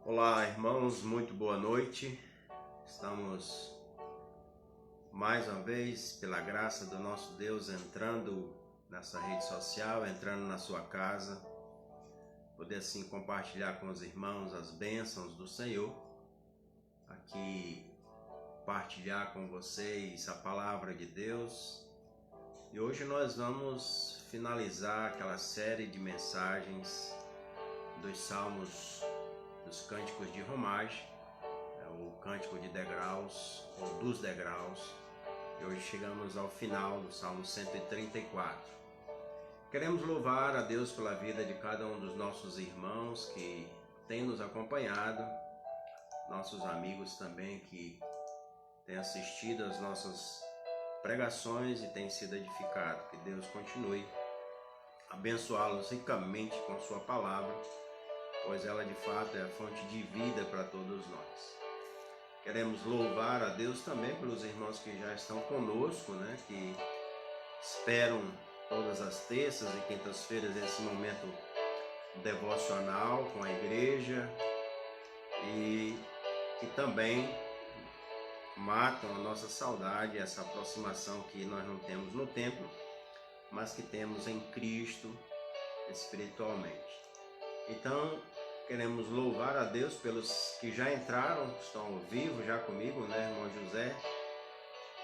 Olá, irmãos, muito boa noite. Estamos mais uma vez, pela graça do nosso Deus, entrando nessa rede social, entrando na sua casa, poder assim compartilhar com os irmãos as bênçãos do Senhor, aqui partilhar com vocês a palavra de Deus. E hoje nós vamos finalizar aquela série de mensagens dos Salmos, dos Cânticos de Romagem, o Cântico de Degraus, ou dos Degraus, e hoje chegamos ao final do Salmo 134. Queremos louvar a Deus pela vida de cada um dos nossos irmãos que tem nos acompanhado, nossos amigos também que têm assistido às nossas pregações e têm sido edificados. Que Deus continue a abençoá-los ricamente com sua palavra, pois ela de fato é a fonte de vida para todos nós. Queremos louvar a Deus também pelos irmãos que já estão conosco, que esperam todas as terças e quintas-feiras esse momento devocional com a igreja e que também matam a nossa saudade, essa aproximação que nós não temos no templo, mas que temos em Cristo espiritualmente. Então, queremos louvar a Deus pelos que já entraram, estão ao vivo já comigo, irmão José,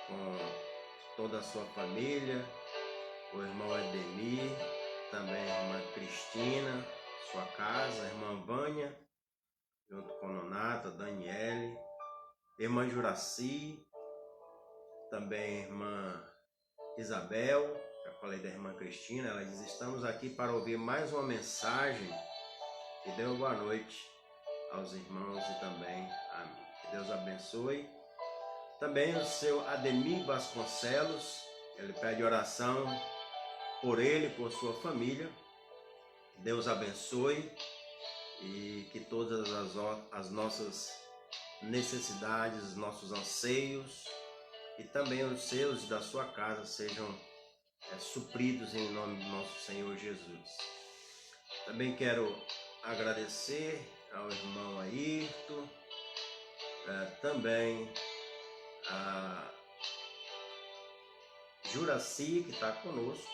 com toda a sua família, o irmão Ademir, também a irmã Cristina, sua casa, a irmã Vânia, junto com Nonata, Daniele, irmã Juraci, também a irmã Isabel, já falei da irmã Cristina, ela diz: estamos aqui para ouvir mais uma mensagem. Que dê uma boa noite aos irmãos e também a mim. Que Deus abençoe. Também o seu Ademir Vasconcelos, ele pede oração por ele e por sua família. Que Deus abençoe e que todas as nossas necessidades, os nossos anseios e também os seus e da sua casa sejam supridos em nome do nosso Senhor Jesus. Também quero agradecer ao irmão Ayrton, também a Juraci, que está conosco.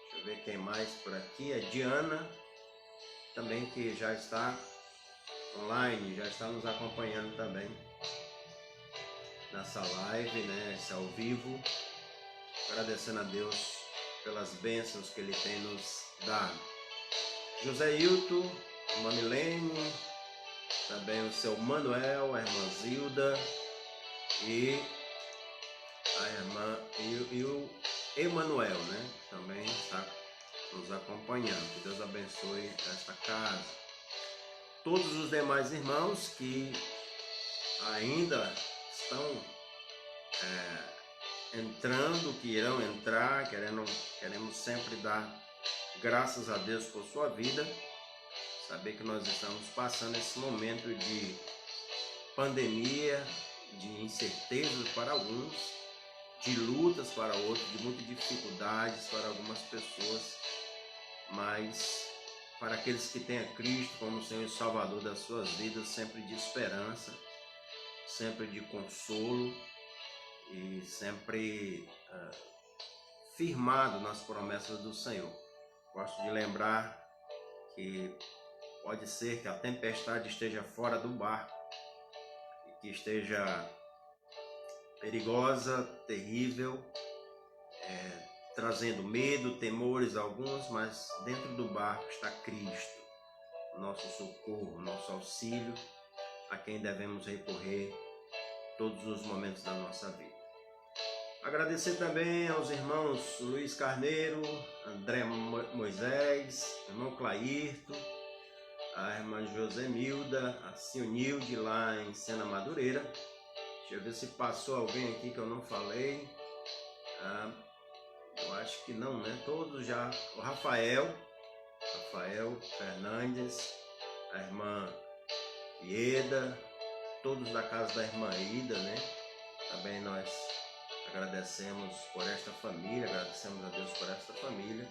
Deixa eu ver quem mais por aqui. A Diana, também, que já está online, já está nos acompanhando também nessa live, esse ao vivo. Agradecendo a Deus pelas bênçãos que Ele tem nos dado. José Hilton, irmã Milene, também o seu Manuel, a irmã Zilda e a irmã e o Emanuel, que também está nos acompanhando. Que Deus abençoe esta casa. Todos os demais irmãos que ainda estão entrando, que irão entrar, queremos sempre dar graças a Deus por sua vida, saber que nós estamos passando esse momento de pandemia, de incertezas para alguns, de lutas para outros, de muitas dificuldades para algumas pessoas, mas para aqueles que têm a Cristo como Senhor e Salvador das suas vidas, sempre de esperança, sempre de consolo e sempre firmado nas promessas do Senhor. Gosto de lembrar que pode ser que a tempestade esteja fora do barco e que esteja perigosa, terrível, trazendo medo, temores a alguns, mas dentro do barco está Cristo, nosso socorro, nosso auxílio, a quem devemos recorrer todos os momentos da nossa vida. Agradecer também aos irmãos Luiz Carneiro, André Moisés, irmão Clairto, a irmã Josemilda, a Sionilde lá em Sena Madureira. Deixa eu ver se passou alguém aqui que eu não falei. Eu acho que não, Todos já. O Rafael Fernandes, a irmã Ieda, todos da casa da irmã Ida, Também nós agradecemos por esta família, agradecemos a Deus por esta família.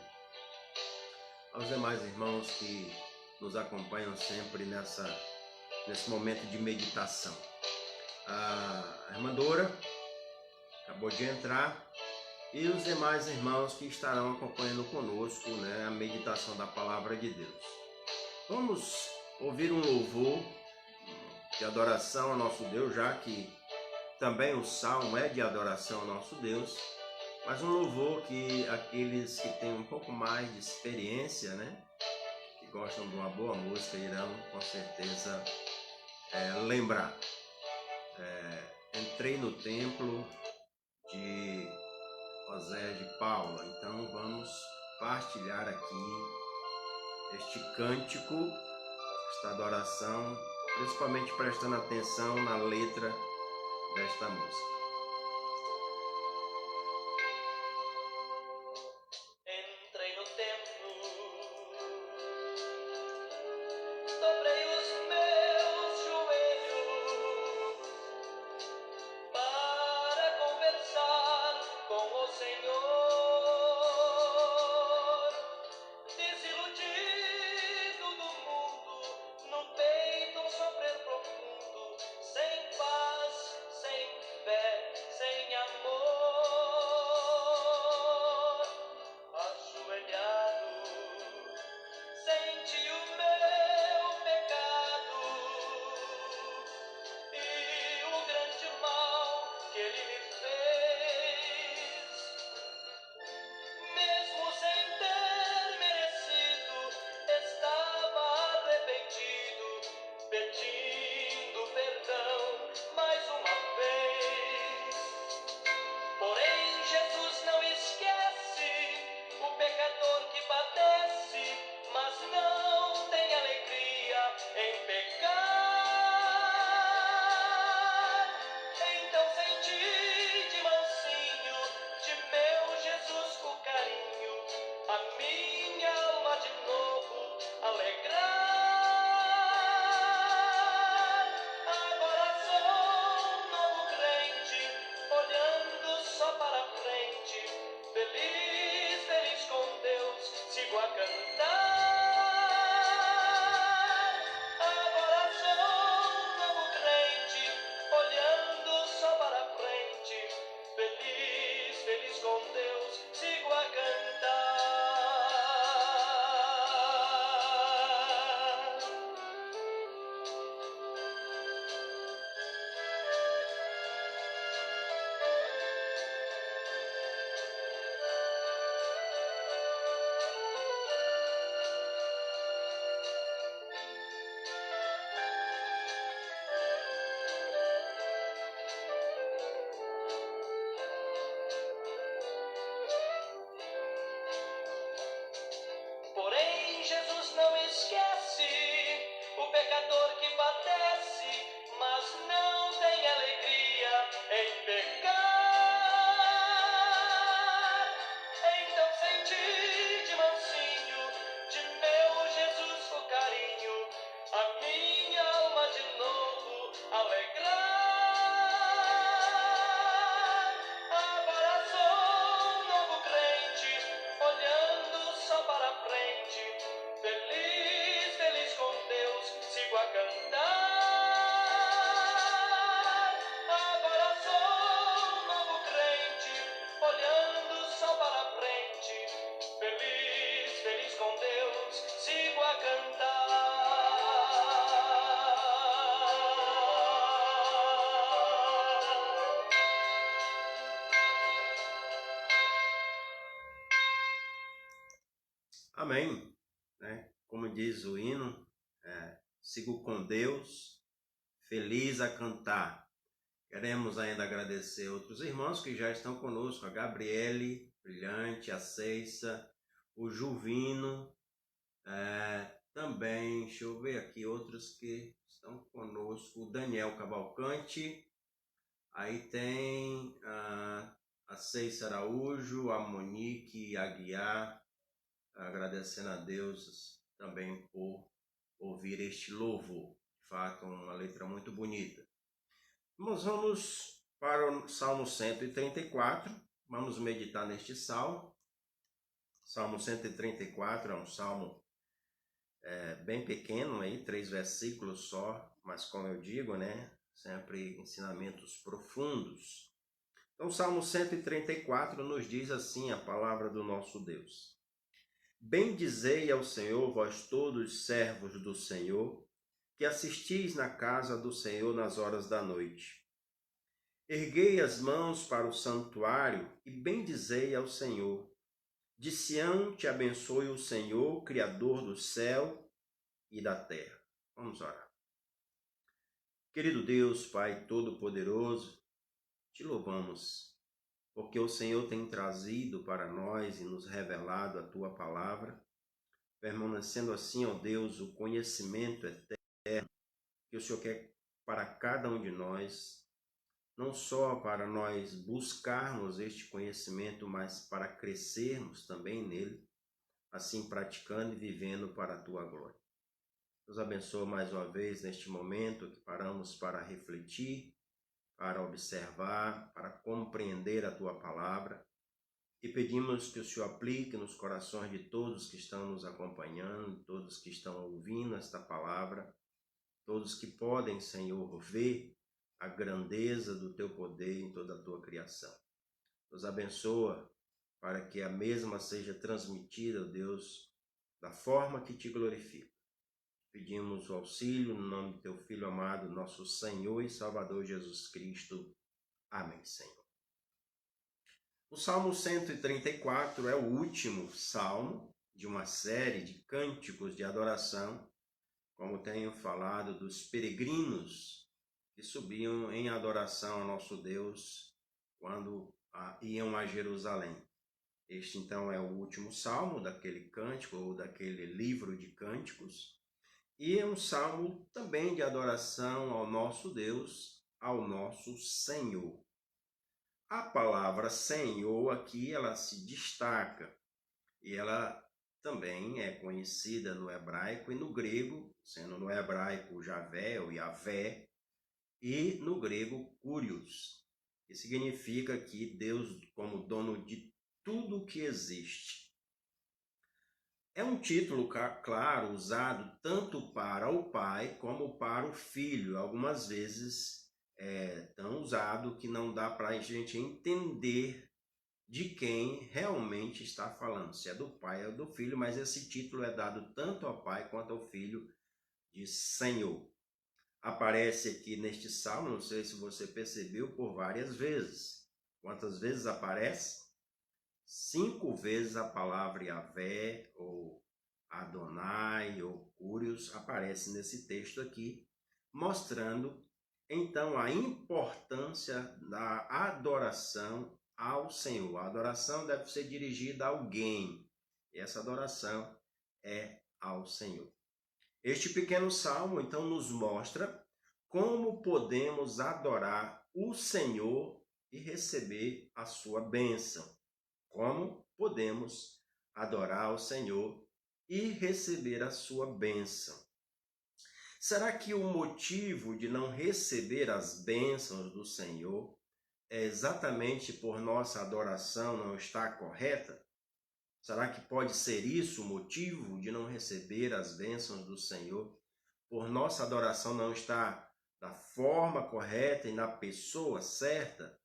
Aos demais irmãos que nos acompanham sempre nessa nesse momento de meditação. A irmã Dora acabou de entrar e os demais irmãos que estarão acompanhando conosco, né, a meditação da palavra de Deus. Vamos ouvir um louvor de adoração ao nosso Deus, já que também o salmo é de adoração ao nosso Deus, mas um louvor que aqueles que têm um pouco mais de experiência, né, que gostam de uma boa música, irão com certeza lembrar. Entrei no templo de José de Paula, então vamos partilhar aqui este cântico, esta adoração, principalmente prestando atenção na letra desta música. Entrei no templo, dobrei os meus joelhos para conversar com o Senhor. Desiludido do mundo, no peito um sofrer profundo, sem paz, sem fé, sem amor. Ajoelhado, senti o meu pecado e o grande mal que ele me fez. Mesmo sem ter merecido, estava arrependido, pedindo perdão mais uma vez. Porém, Jesus não esquece o pecador que padece, mas não tem alegria em pecar. Então senti de mansinho, de meu Jesus o carinho, a minha alma de novo alegrar. Agora sou um novo crente, olhando só para frente, feliz, feliz com Deus, sigo a cantar. Agora sou um novo crente, olhando só para frente, feliz, feliz com Deus, sigo a cantar. Porém, Jesus não esquece o pecador que padece, mas não tem alegria em pecar. Então senti de mansinho, de meu Jesus o carinho, a minha alma de novo alegrar. Agora sou um novo crente, olhando só para frente, feliz, feliz com Deus, sigo a cantar. Agora sou um novo crente, olhando só para frente, feliz, feliz com Deus, sigo a cantar. Amém, né? Como diz o hino, sigo com Deus, feliz a cantar. Queremos ainda agradecer outros irmãos que já estão conosco, a Gabriele, Brilhante, a Ceissa, o Juvino, também, deixa eu ver aqui, outros que estão conosco, o Daniel Cavalcante, aí tem a Ceissa Araújo, a Monique Aguiar, agradecendo a Deus também por ouvir este louvor. De fato, uma letra muito bonita. Nós vamos para o Salmo 134, vamos meditar neste salmo. Salmo 134 é um salmo bem pequeno aí, 3 versículos só, mas como eu digo, né, sempre ensinamentos profundos. Então, Salmo 134 nos diz assim a palavra do nosso Deus. Bendizei ao Senhor, vós todos servos do Senhor, que assistis na casa do Senhor nas horas da noite. Erguei as mãos para o santuário e bendizei ao Senhor. De Sião te abençoe o Senhor, Criador do céu e da terra. Vamos orar. Querido Deus, Pai Todo-Poderoso, te louvamos, porque o Senhor tem trazido para nós e nos revelado a Tua palavra, permanecendo assim, ó Deus, o conhecimento eterno que o Senhor quer para cada um de nós, não só para nós buscarmos este conhecimento, mas para crescermos também nele, assim praticando e vivendo para a Tua glória. Nos abençoa mais uma vez neste momento que paramos para refletir, para observar, para compreender a Tua palavra e pedimos que o Senhor aplique nos corações de todos que estão nos acompanhando, todos que estão ouvindo esta palavra, todos que podem, Senhor, ver a grandeza do Teu poder em toda a Tua criação. Nos abençoa para que a mesma seja transmitida, ó Deus, da forma que Te glorifica. Pedimos o auxílio no nome do Teu Filho amado, nosso Senhor e Salvador Jesus Cristo. Amém, Senhor. O Salmo 134 é o último salmo de uma série de cânticos de adoração, como tenho falado, dos peregrinos que subiam em adoração ao nosso Deus quando iam a Jerusalém. Este, então, é o último salmo daquele cântico ou daquele livro de cânticos. E é um salmo também de adoração ao nosso Deus, ao nosso Senhor. A palavra Senhor aqui, ela se destaca e ela também é conhecida no hebraico e no grego, sendo no hebraico Javé ou Yavé, e no grego Kyrios, que significa que Deus como dono de tudo que existe. É um título, claro, usado tanto para o pai como para o filho. Algumas vezes é tão usado que não dá para a gente entender de quem realmente está falando, se é do pai ou do filho, mas esse título é dado tanto ao pai quanto ao filho de Senhor. Aparece aqui neste salmo, não sei se você percebeu, por várias vezes. Quantas vezes aparece? 5 vezes a palavra Yavé, ou Adonai, ou Kyrios, aparece nesse texto aqui, mostrando então a importância da adoração ao Senhor. A adoração deve ser dirigida a alguém, e essa adoração é ao Senhor. Este pequeno salmo, então, nos mostra como podemos adorar o Senhor e receber a sua bênção. Como podemos adorar o Senhor e receber a sua bênção. Será que o motivo de não receber as bênçãos do Senhor é exatamente por nossa adoração não estar correta? Será que pode ser isso o motivo de não receber as bênçãos do Senhor? Por nossa adoração não estar da forma correta e na pessoa certa?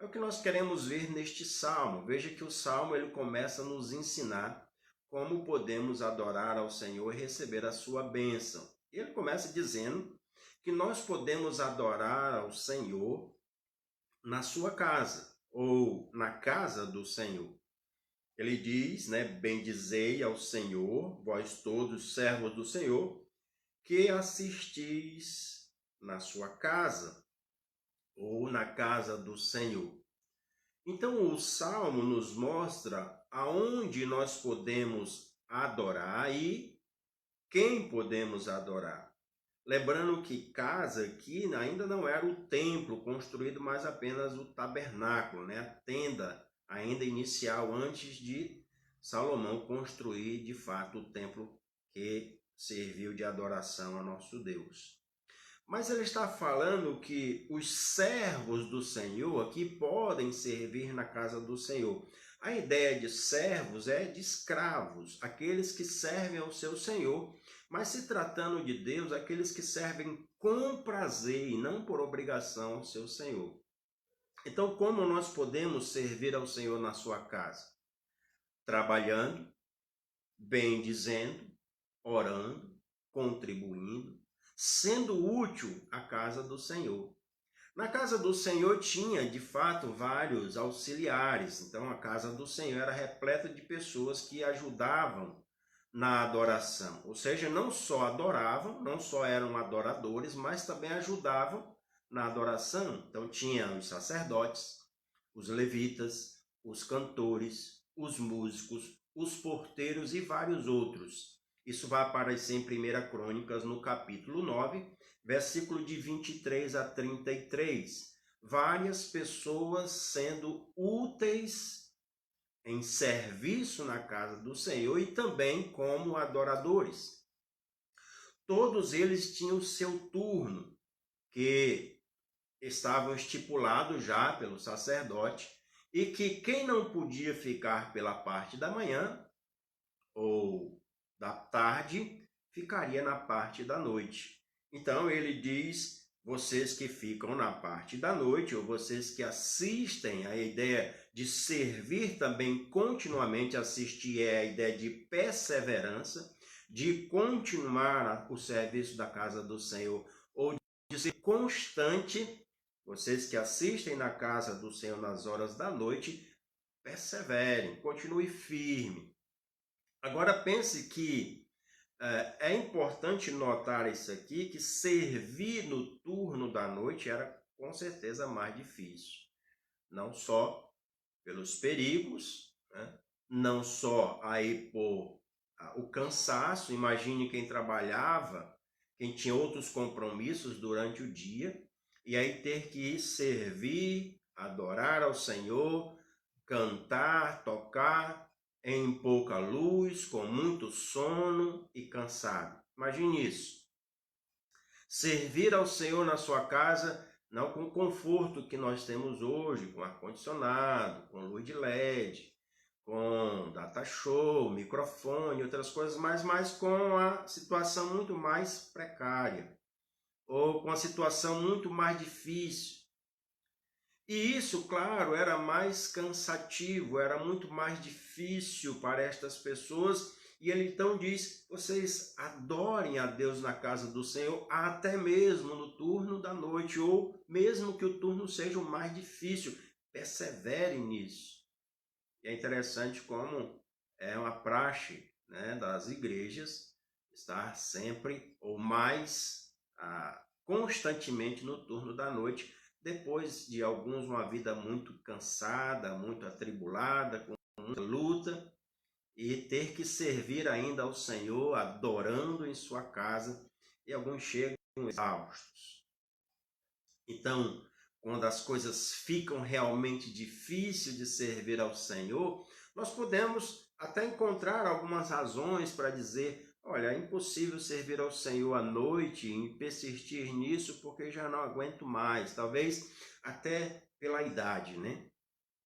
É o que nós queremos ver neste salmo. Veja que o salmo ele começa a nos ensinar como podemos adorar ao Senhor e receber a sua bênção. Ele começa dizendo que nós podemos adorar ao Senhor na sua casa ou na casa do Senhor. Ele diz, bendizei ao Senhor, vós todos servos do Senhor, que assistis na sua casa ou na casa do Senhor. Então o Salmo nos mostra aonde nós podemos adorar e quem podemos adorar. Lembrando que casa aqui ainda não era o templo construído, mas apenas o tabernáculo, a tenda ainda inicial, antes de Salomão construir de fato o templo que serviu de adoração a nosso Deus. Mas ele está falando que os servos do Senhor aqui podem servir na casa do Senhor. A ideia de servos é de escravos, aqueles que servem ao seu senhor, mas se tratando de Deus, aqueles que servem com prazer e não por obrigação ao seu senhor. Então, como nós podemos servir ao Senhor na sua casa? Trabalhando, bendizendo, orando, contribuindo, sendo útil à casa do Senhor. Na casa do Senhor tinha, de fato, vários auxiliares. Então, a casa do Senhor era repleta de pessoas que ajudavam na adoração. Ou seja, não só adoravam, não só eram adoradores, mas também ajudavam na adoração. Então, tinha os sacerdotes, os levitas, os cantores, os músicos, os porteiros e vários outros. Isso vai aparecer em 1 Crônicas, no capítulo 9, versículo de 23 a 33. Várias pessoas sendo úteis em serviço na casa do Senhor e também como adoradores. Todos eles tinham o seu turno, que estavam estipulados já pelo sacerdote, e que quem não podia ficar pela parte da manhã ou da tarde, ficaria na parte da noite. Então ele diz, vocês que ficam na parte da noite, ou vocês que assistem, a ideia de servir também continuamente, assistir é a ideia de perseverança, de continuar o serviço da casa do Senhor, ou de ser constante. Vocês que assistem na casa do Senhor nas horas da noite, perseverem, continue firme. Agora pense que é importante notar isso aqui, que servir no turno da noite era com certeza mais difícil. Não só pelos perigos, né? Não só aí por o cansaço. Imagine quem trabalhava, quem tinha outros compromissos durante o dia, e aí ter que servir, adorar ao Senhor, cantar, tocar em pouca luz, com muito sono e cansado. Imagine isso. Servir ao Senhor na sua casa, não com o conforto que nós temos hoje, com ar-condicionado, com luz de LED, com data show, microfone, outras coisas, mas com a situação muito mais precária, ou com a situação muito mais difícil. E isso, claro, era mais cansativo, era muito mais difícil para estas pessoas. E ele então diz, vocês adorem a Deus na casa do Senhor, até mesmo no turno da noite, ou mesmo que o turno seja o mais difícil, perseverem nisso. E é interessante como é uma praxe, né, das igrejas estar sempre ou mais constantemente no turno da noite, depois de alguns uma vida muito cansada, muito atribulada, com muita luta, e ter que servir ainda ao Senhor, adorando em sua casa, e alguns chegam exaustos. Então, quando as coisas ficam realmente difíceis de servir ao Senhor, nós podemos até encontrar algumas razões para dizer, olha, é impossível servir ao Senhor à noite e persistir nisso porque já não aguento mais. Talvez até pela idade, né?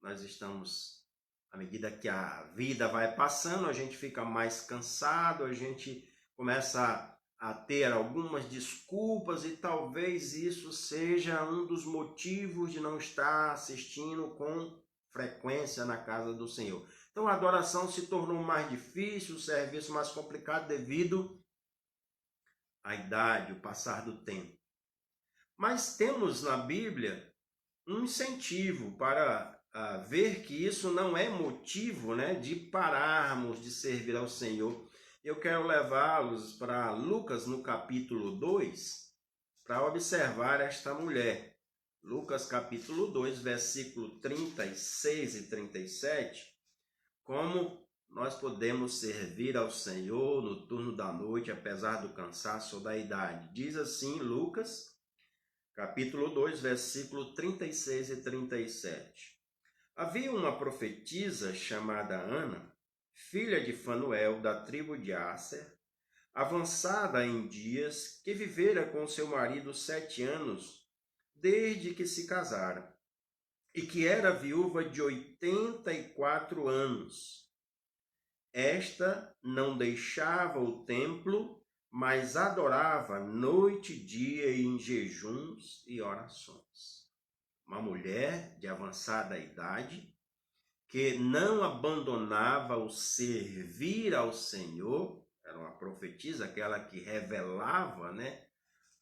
Nós estamos, à medida que a vida vai passando, a gente fica mais cansado, a gente começa a ter algumas desculpas e talvez isso seja um dos motivos de não estar assistindo com frequência na casa do Senhor. Então a adoração se tornou mais difícil, o serviço mais complicado devido à idade, o passar do tempo. Mas temos na Bíblia um incentivo para ver que isso não é motivo, né, de pararmos de servir ao Senhor. Eu quero levá-los para Lucas no capítulo 2, para observar esta mulher. Lucas capítulo 2, versículo 36 e 37, como nós podemos servir ao Senhor no turno da noite, apesar do cansaço ou da idade. Diz assim Lucas, capítulo 2, versículo 36 e 37. Havia uma profetisa chamada Ana, filha de Fanuel, da tribo de Asser, avançada em dias, que vivera com seu marido 7 anos, desde que se casara. e que era viúva de 84 anos. Esta não deixava o templo, mas adorava noite e dia em jejuns e orações. Uma mulher de avançada idade, que não abandonava o servir ao Senhor, era uma profetisa, aquela que revelava,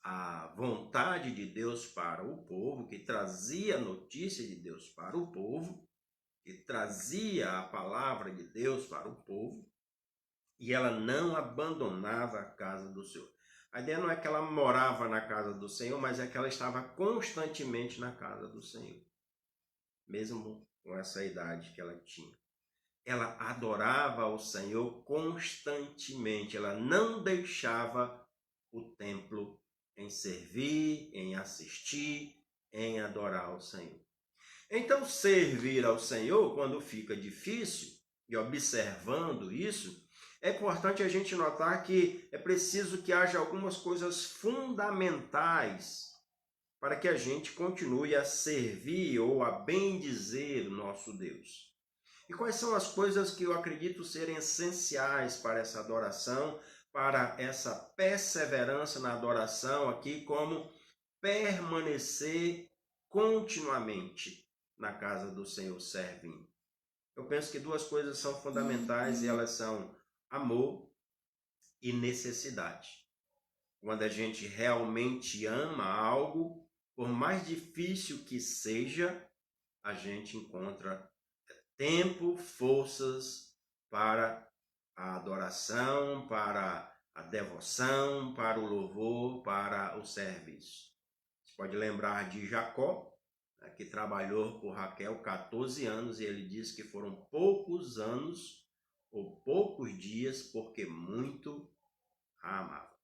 a vontade de Deus para o povo, que trazia a notícia de Deus para o povo, que trazia a palavra de Deus para o povo, e ela não abandonava a casa do Senhor. A ideia não é que ela morava na casa do Senhor, mas é que ela estava constantemente na casa do Senhor, mesmo com essa idade que ela tinha. Ela adorava ao Senhor constantemente, ela não deixava o templo em servir, em assistir, em adorar ao Senhor. Então, servir ao Senhor, quando fica difícil, e observando isso, é importante a gente notar que é preciso que haja algumas coisas fundamentais para que a gente continue a servir ou a bendizer o nosso Deus. E quais são as coisas que eu acredito serem essenciais para essa adoração, para essa perseverança na adoração aqui, como permanecer continuamente na casa do Senhor servindo? Eu penso que duas coisas são fundamentais e elas são amor e necessidade. Quando a gente realmente ama algo, por mais difícil que seja, a gente encontra tempo, forças para a adoração, para a devoção, para o louvor, para o serviço. Você pode lembrar de Jacó, que trabalhou por Raquel 14 anos, e ele diz que foram poucos anos ou poucos dias, porque muito a amava.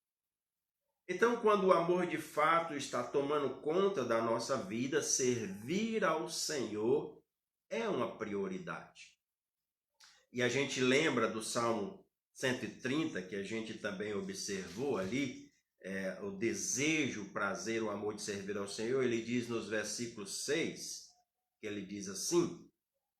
Então, quando o amor de fato está tomando conta da nossa vida, servir ao Senhor é uma prioridade. E a gente lembra do Salmo 130, que a gente também observou ali, o desejo, o prazer, o amor de servir ao Senhor. Ele diz nos versículos 6, que ele diz assim: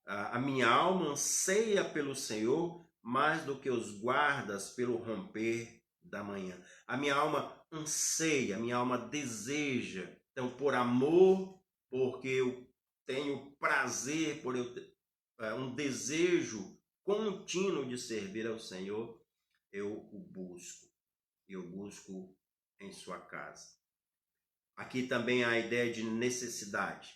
a minha alma anseia pelo Senhor mais do que os guardas pelo romper da manhã. A minha alma anseia, a minha alma deseja. Então, por amor, porque eu tenho prazer, por eu ter um desejo contínuo de servir ao Senhor, eu o busco. Eu busco em sua casa. Aqui também há a ideia de necessidade.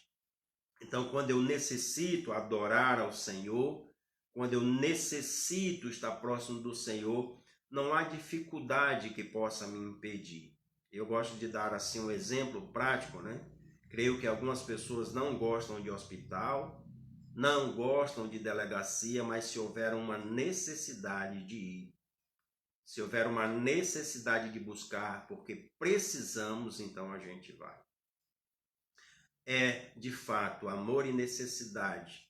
Então, quando eu necessito adorar ao Senhor, quando eu necessito estar próximo do Senhor, não há dificuldade que possa me impedir. Eu gosto de dar assim um exemplo prático, Creio que algumas pessoas não gostam de hospital, não gostam de delegacia, mas se houver uma necessidade de ir, se houver uma necessidade de buscar, porque precisamos, então a gente vai. É, de fato, amor e necessidade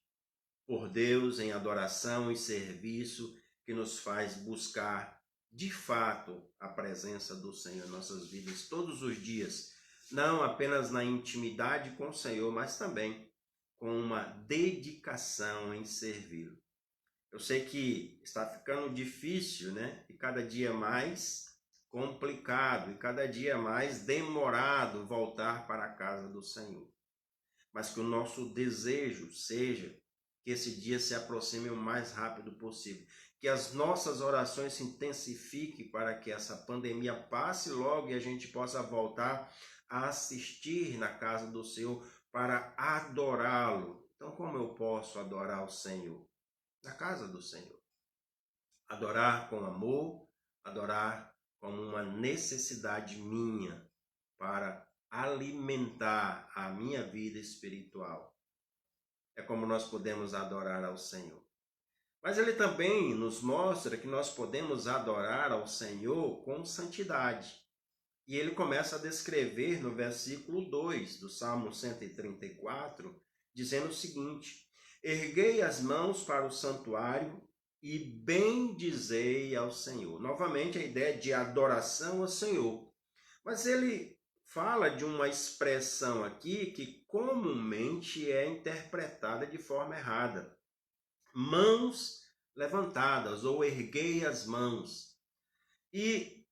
por Deus em adoração e serviço que nos faz buscar, de fato, a presença do Senhor em nossas vidas todos os dias, não apenas na intimidade com o Senhor, mas também com uma dedicação em servi-lo. Eu sei que está ficando difícil, e cada dia mais complicado, e cada dia mais demorado voltar para a casa do Senhor. Mas que o nosso desejo seja que esse dia se aproxime o mais rápido possível. Que as nossas orações se intensifiquem para que essa pandemia passe logo e a gente possa voltar a assistir na casa do Senhor para adorá-lo. Então, como eu posso adorar o Senhor? Na casa do Senhor. Adorar com amor, adorar como uma necessidade minha para alimentar a minha vida espiritual. É como nós podemos adorar ao Senhor. Mas ele também nos mostra que nós podemos adorar ao Senhor com santidade. E ele começa a descrever no versículo 2 do Salmo 134, dizendo o seguinte: erguei as mãos para o santuário e bendizei ao Senhor. Novamente a ideia de adoração ao Senhor. Mas ele fala de uma expressão aqui que comumente é interpretada de forma errada. Mãos levantadas, ou erguei as mãos. E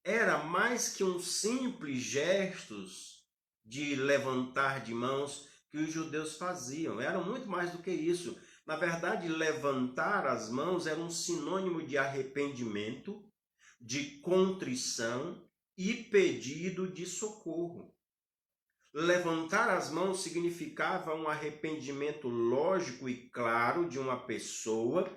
era mais que um simples gestos de levantar de mãos que os judeus faziam. Era muito mais do que isso. Na verdade, levantar as mãos era um sinônimo de arrependimento, de contrição e pedido de socorro. Levantar as mãos significava um arrependimento lógico e claro de uma pessoa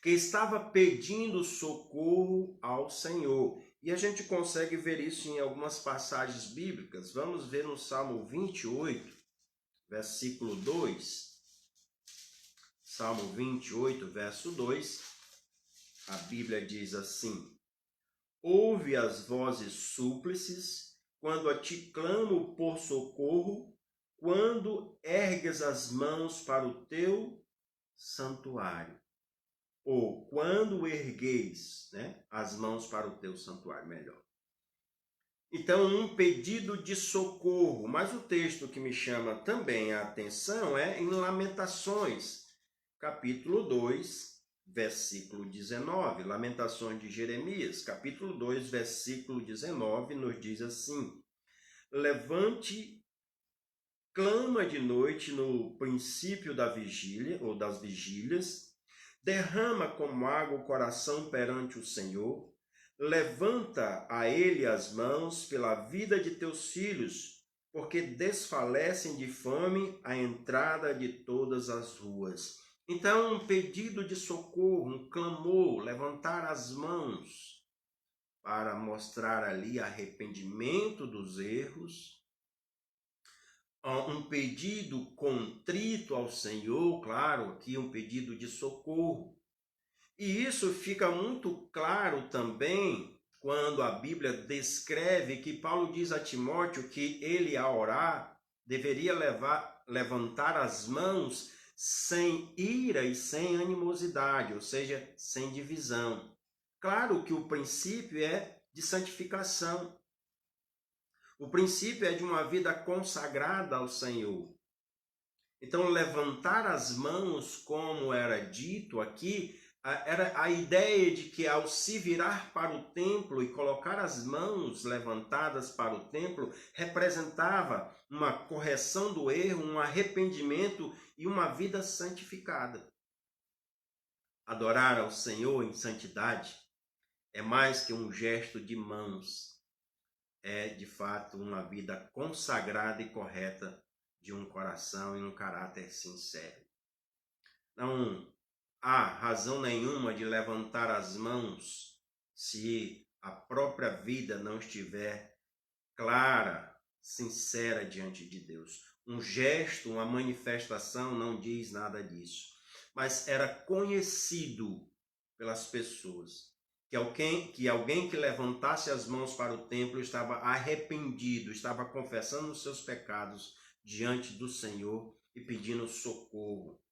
que estava pedindo socorro ao Senhor. E a gente consegue ver isso em algumas passagens bíblicas. Vamos ver no Salmo 28, versículo 2. Salmo 28, verso 2. A Bíblia diz assim: ouve as vozes súplices, quando a ti clamo por socorro, quando ergues as mãos para o teu santuário. Ou quando ergueis, as mãos para o teu santuário, melhor. Então, um pedido de socorro. Mas o texto que me chama também a atenção é em Lamentações, capítulo 2, versículo 19. Lamentações de Jeremias, capítulo 2, versículo 19, nos diz assim: levante, clama de noite no princípio da vigília, ou das vigílias, derrama como água o coração perante o Senhor, levanta a ele as mãos pela vida de teus filhos, porque desfalecem de fome a entrada de todas as ruas. Então, um pedido de socorro, um clamor, levantar as mãos para mostrar ali arrependimento dos erros, um pedido contrito ao Senhor, claro, aqui um pedido de socorro. E isso fica muito claro também quando a Bíblia descreve que Paulo diz a Timóteo que ele, ao orar, deveria levantar as mãos sem ira e sem animosidade, ou seja, sem divisão. Claro que o princípio é de santificação. O princípio é de uma vida consagrada ao Senhor. Então, levantar as mãos, como era dito aqui, era a ideia de que ao se virar para o templo e colocar as mãos levantadas para o templo, representava uma correção do erro, um arrependimento e uma vida santificada. Adorar ao Senhor em santidade é mais que um gesto de mãos. É, de fato, uma vida consagrada e correta de um coração e um caráter sincero. Não há razão nenhuma de levantar as mãos se a própria vida não estiver clara, sincera diante de Deus. Um gesto, uma manifestação não diz nada disso. Mas era conhecido pelas pessoas que alguém que levantasse as mãos para o templo estava arrependido, estava confessando os seus pecados diante do Senhor e pedindo socorro.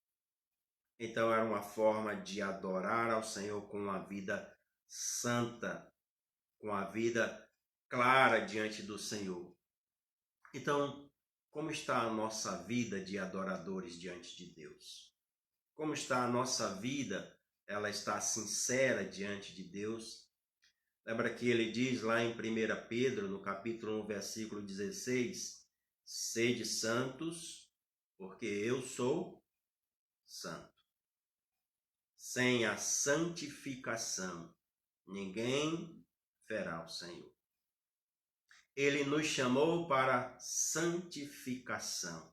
Então era uma forma de adorar ao Senhor com uma vida santa, com a vida clara diante do Senhor. Então, como está a nossa vida de adoradores diante de Deus? Como está a nossa vida? Ela está sincera diante de Deus? Lembra que ele diz lá em 1 Pedro, no capítulo 1, versículo 16, sede santos, porque eu sou santo. Sem a santificação, ninguém verá o Senhor. Ele nos chamou para santificação.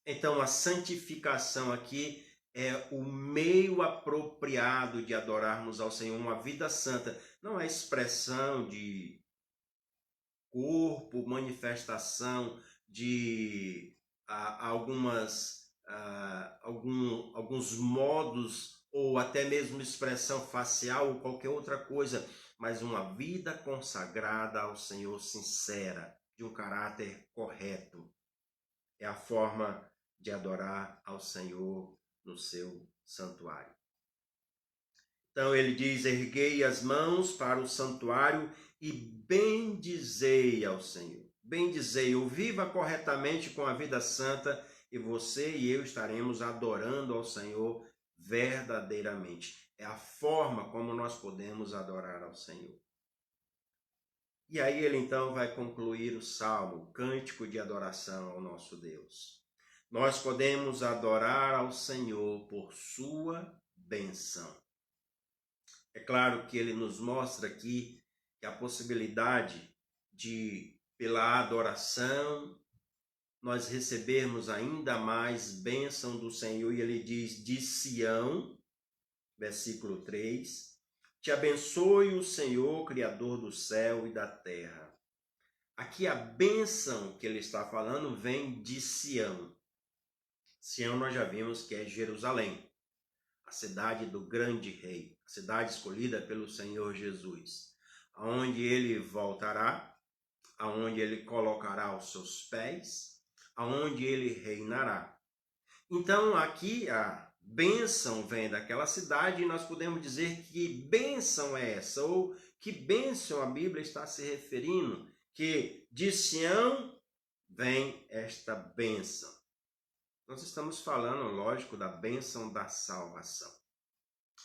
Então, a santificação aqui é o meio apropriado de adorarmos ao Senhor, uma vida santa. Não é expressão de corpo, manifestação de alguns modos ou até mesmo expressão facial ou qualquer outra coisa, mas uma vida consagrada ao Senhor, sincera, de um caráter correto. É a forma de adorar ao Senhor no seu santuário. Então ele diz: erguei as mãos para o santuário e bendizei ao Senhor. Bendizei-o, viva corretamente com a vida santa e você e eu estaremos adorando ao Senhor verdadeiramente. É a forma como nós podemos adorar ao Senhor. E aí ele então vai concluir o salmo, o cântico de adoração ao nosso Deus. Nós podemos adorar ao Senhor por sua bênção. É claro que ele nos mostra aqui que a possibilidade de, pela adoração, nós recebermos ainda mais bênção do Senhor. E ele diz, de Sião, versículo 3, te abençoe o Senhor, Criador do céu e da terra. Aqui a bênção que ele está falando vem de Sião. Sião nós já vimos que é Jerusalém, a cidade do grande rei, a cidade escolhida pelo Senhor Jesus, aonde ele voltará, aonde ele colocará os seus pés, aonde ele reinará. Então aqui a bênção vem daquela cidade e nós podemos dizer que bênção é essa, ou que bênção a Bíblia está se referindo, que de Sião vem esta bênção. Nós estamos falando, lógico, da bênção da salvação.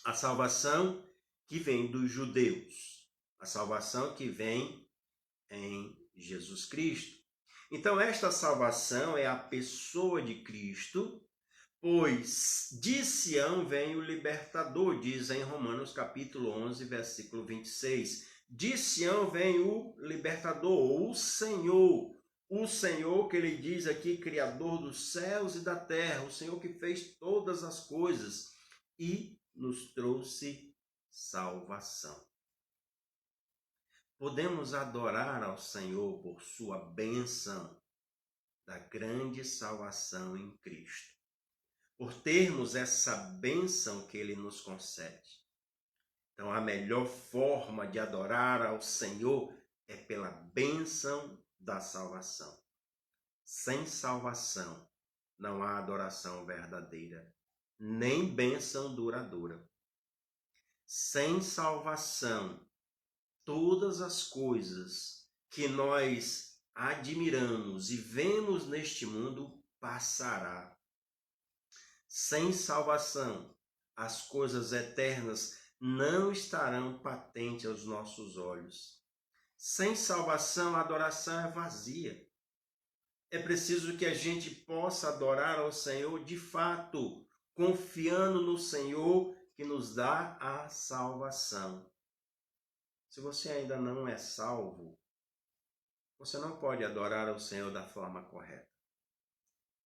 A salvação que vem dos judeus, a salvação que vem em Jesus Cristo. Então esta salvação é a pessoa de Cristo, pois de Sião vem o libertador, diz em Romanos capítulo 11, versículo 26. De Sião vem o libertador, o Senhor que ele diz aqui, Criador dos céus e da terra, o Senhor que fez todas as coisas e nos trouxe salvação. Podemos adorar ao Senhor por sua bênção da grande salvação em Cristo. Por termos essa bênção que ele nos concede. Então, a melhor forma de adorar ao Senhor é pela bênção da salvação. Sem salvação, não há adoração verdadeira, nem bênção duradoura. Sem salvação, todas as coisas que nós admiramos e vemos neste mundo passará. Sem salvação, as coisas eternas não estarão patentes aos nossos olhos. Sem salvação, a adoração é vazia. É preciso que a gente possa adorar ao Senhor de fato, confiando no Senhor que nos dá a salvação. Se você ainda não é salvo, você não pode adorar ao Senhor da forma correta.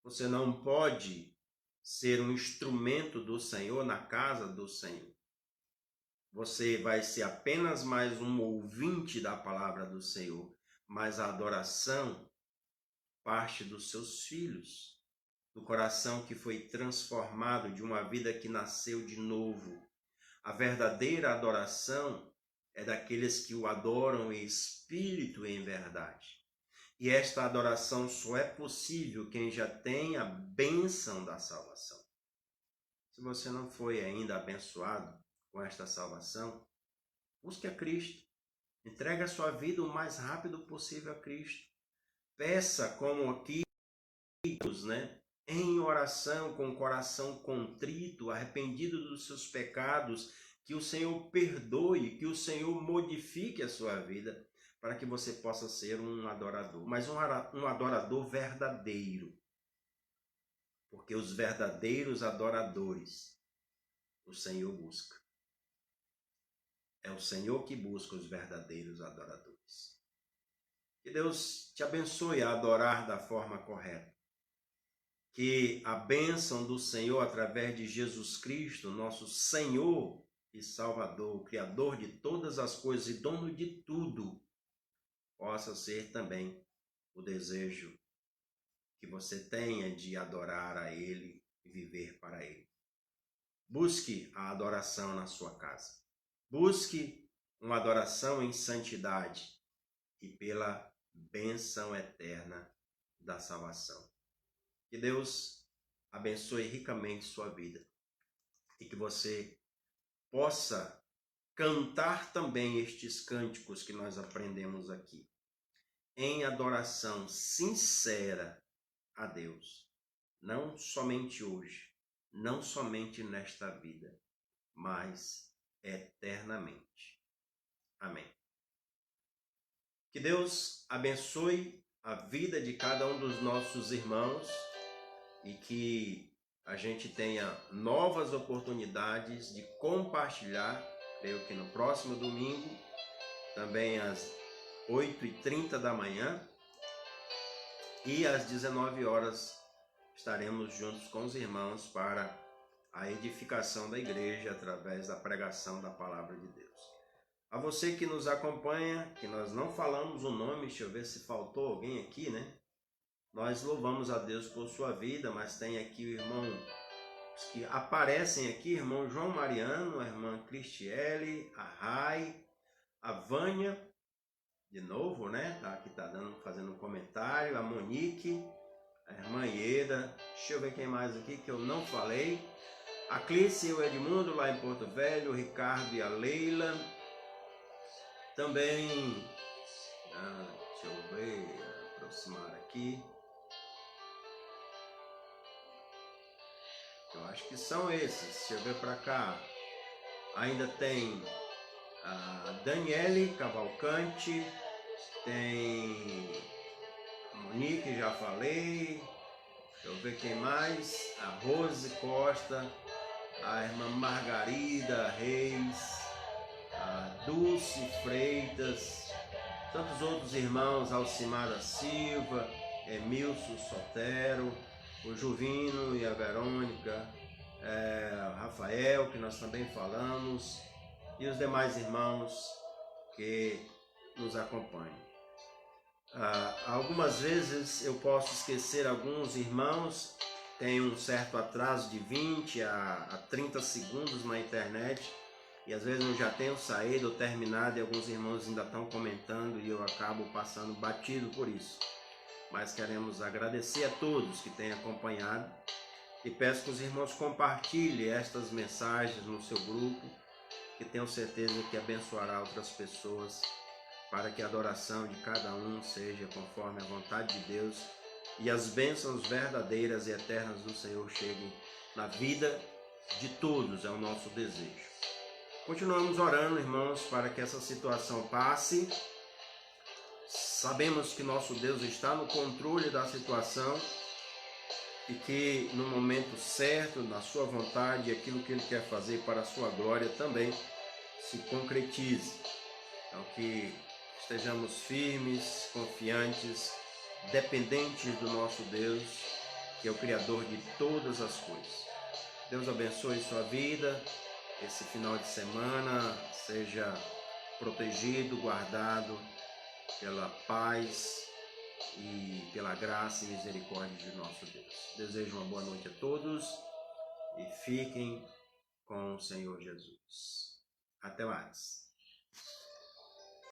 Você não pode ser um instrumento do Senhor na casa do Senhor. Você vai ser apenas mais um ouvinte da palavra do Senhor, mas a adoração parte dos seus filhos, do coração que foi transformado, de uma vida que nasceu de novo. A verdadeira adoração é daqueles que o adoram em espírito e em verdade. E esta adoração só é possível quem já tem a bênção da salvação. Se você não foi ainda abençoado com esta salvação, busque a Cristo. Entregue a sua vida o mais rápido possível a Cristo. Peça como aqui, em oração, com o coração contrito, arrependido dos seus pecados, que o Senhor perdoe, que o Senhor modifique a sua vida, para que você possa ser um adorador, mas um adorador verdadeiro. Porque os verdadeiros adoradores, o Senhor busca. É o Senhor que busca os verdadeiros adoradores. Que Deus te abençoe a adorar da forma correta. Que a bênção do Senhor, através de Jesus Cristo, nosso Senhor e Salvador, o Criador de todas as coisas e dono de tudo, possa ser também o desejo que você tenha de adorar a Ele e viver para Ele. Busque a adoração na sua casa. Busque uma adoração em santidade e pela bênção eterna da salvação. Que Deus abençoe ricamente sua vida e que você possa cantar também estes cânticos que nós aprendemos aqui, em adoração sincera a Deus, não somente hoje, não somente nesta vida, mas eternamente. Amém. Que Deus abençoe a vida de cada um dos nossos irmãos e que a gente tenha novas oportunidades de compartilhar, creio que no próximo domingo, também às 8h30 da manhã e às 19 horas estaremos juntos com os irmãos para a edificação da igreja através da pregação da palavra de Deus. A você que nos acompanha, que nós não falamos o nome, deixa eu ver se faltou alguém aqui, né? Nós louvamos a Deus por sua vida, mas tem aqui o irmão, os que aparecem aqui, irmão João Mariano, a irmã Cristiele, a Rai, a Vânia, de novo, né? Tá aqui fazendo um comentário, a Monique, a irmã Ieda, deixa eu ver quem mais aqui que eu não falei, a Clícia e o Edmundo lá em Porto Velho, o Ricardo e a Leila, também, deixa eu ver, aproximar aqui, eu acho que são esses, deixa eu ver para cá, ainda tem a Daniele Cavalcante, tem a Monique, já falei, deixa eu ver quem mais, a Rose Costa, a irmã Margarida Reis, a Dulce Freitas, tantos outros irmãos, Alcimara Silva, Emilson Sotero, o Juvino e a Verônica, Rafael, que nós também falamos, e os demais irmãos que nos acompanham. Algumas vezes eu posso esquecer alguns irmãos, tem um certo atraso de 20 a 30 segundos na internet, e às vezes eu já tenho saído ou terminado e alguns irmãos ainda estão comentando e eu acabo passando batido por isso. Mas queremos agradecer a todos que têm acompanhado e peço que os irmãos compartilhem estas mensagens no seu grupo, que tenho certeza que abençoará outras pessoas, para que a adoração de cada um seja conforme a vontade de Deus e as bênçãos verdadeiras e eternas do Senhor cheguem na vida de todos, é o nosso desejo. Continuamos orando, irmãos, para que essa situação passe. Sabemos que nosso Deus está no controle da situação e que no momento certo, na sua vontade, aquilo que Ele quer fazer para a sua glória também se concretize. Então que estejamos firmes, confiantes, dependentes do nosso Deus, que é o Criador de todas as coisas. Deus abençoe sua vida, esse final de semana seja protegido, guardado pela paz e pela graça e misericórdia de nosso Deus. Desejo uma boa noite a todos e fiquem com o Senhor Jesus. Até mais.